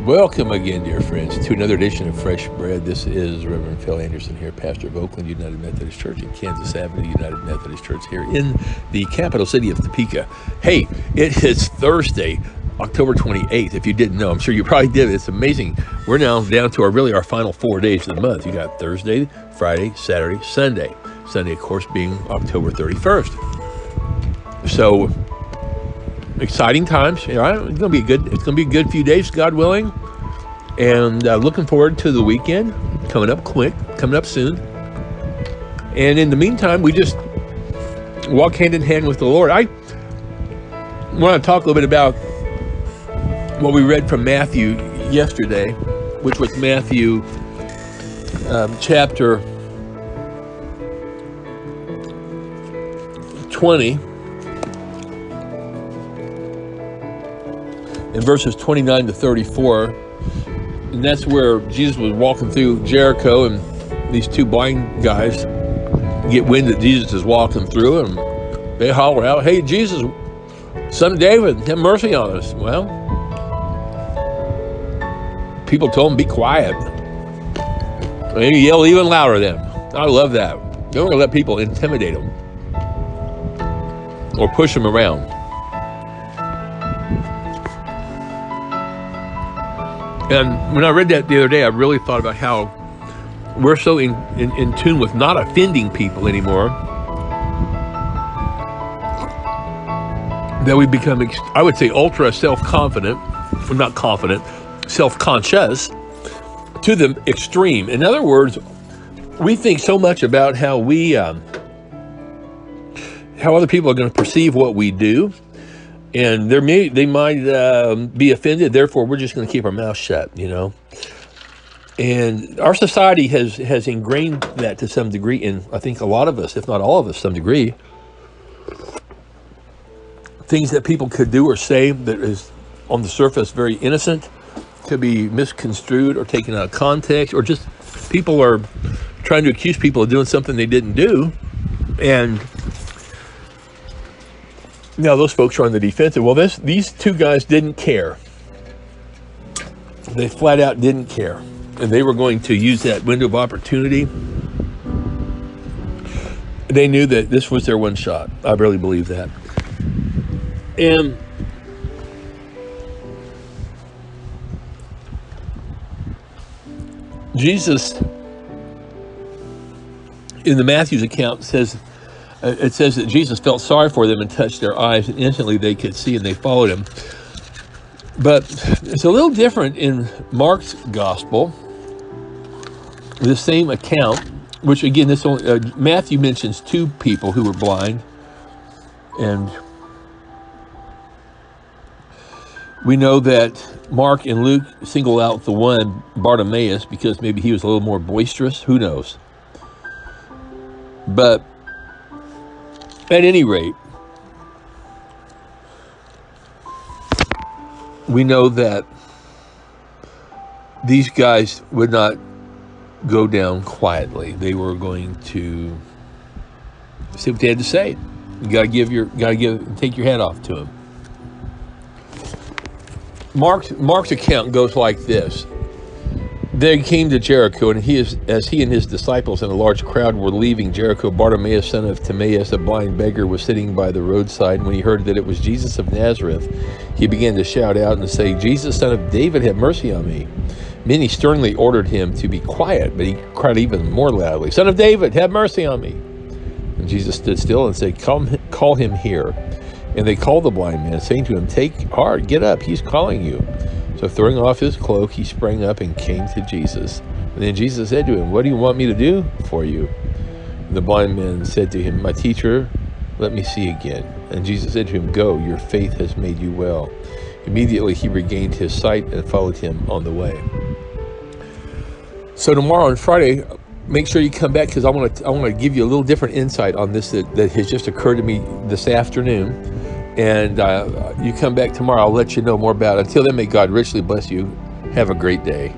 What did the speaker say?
Welcome again, dear friends, to another edition of Fresh Bread. This is Reverend Phil Anderson here, pastor of Oakland United Methodist Church and Kansas Avenue United Methodist Church here in the capital city of Topeka. Hey, it is Thursday, October 28th. If you didn't know, I'm sure you probably did. It's amazing. We're now down to our final 4 days of the month. You got Thursday, Friday, Saturday, Sunday. Sunday, of course, being October 31st. So exciting times. It's gonna be a good few days, God willing, and looking forward to the weekend coming up soon. And in the meantime, we just walk hand in hand with the Lord. I want to talk a little bit about what we read from Matthew yesterday, which was Matthew chapter 20. In verses 29 to 34, and that's where Jesus was walking through Jericho, and these two blind guys get wind that Jesus is walking through, and they holler out, "Hey, Jesus, son of David, have mercy on us." Well, people told him, "Be quiet." And he yelled even louder than them. I love that. You don't want to let people intimidate them or push them around. And when I read that the other day, I really thought about how we're so in tune with not offending people anymore that we become, I would say, ultra self-confident, well, not confident, self-conscious to the extreme. In other words, we think so much about how other people are going to perceive what we do. And they might be offended. Therefore, we're just going to keep our mouth shut, And our society has ingrained that to some degree in, I think, a lot of us, if not all of us, some degree. Things that people could do or say that is, on the surface, very innocent, could be misconstrued or taken out of context, or just people are trying to accuse people of doing something they didn't do, and now those folks are on the defensive. Well, these two guys didn't care. They flat out didn't care. And they were going to use that window of opportunity. They knew that this was their one shot. I really believe that. And Jesus, in the Matthew's account, says, it says that Jesus felt sorry for them and touched their eyes, and instantly they could see and they followed him. But it's a little different in Mark's gospel, the same account, which again, Matthew mentions two people who were blind, and we know that Mark and Luke single out the one, Bartimaeus, because maybe he was a little more boisterous. Who knows? But at any rate, we know that these guys would not go down quietly. They were going to see what they had to say. You got to take your hat off to them. Mark's account goes like this. They came to Jericho, and as he and his disciples and a large crowd were leaving Jericho, Bartimaeus, son of Timaeus, a blind beggar, was sitting by the roadside. And when he heard that it was Jesus of Nazareth, he began to shout out and say, "Jesus, son of David, have mercy on me." Many sternly ordered him to be quiet, but he cried even more loudly, "Son of David, have mercy on me." And Jesus stood still and said, Call him here." And they called the blind man, saying to him, "Take heart, get up, he's calling you." So throwing off his cloak, he sprang up and came to Jesus. And then Jesus said to him, "What do you want me to do for you?" And the blind man said to him, "My teacher, let me see again." And Jesus said to him, "Go, your faith has made you well." Immediately he regained his sight and followed him on the way. So tomorrow on Friday, make sure you come back, because I want to give you a little different insight on this that has just occurred to me this afternoon. And you come back tomorrow, I'll let you know more about it. Until then, may God richly bless you. Have a great day.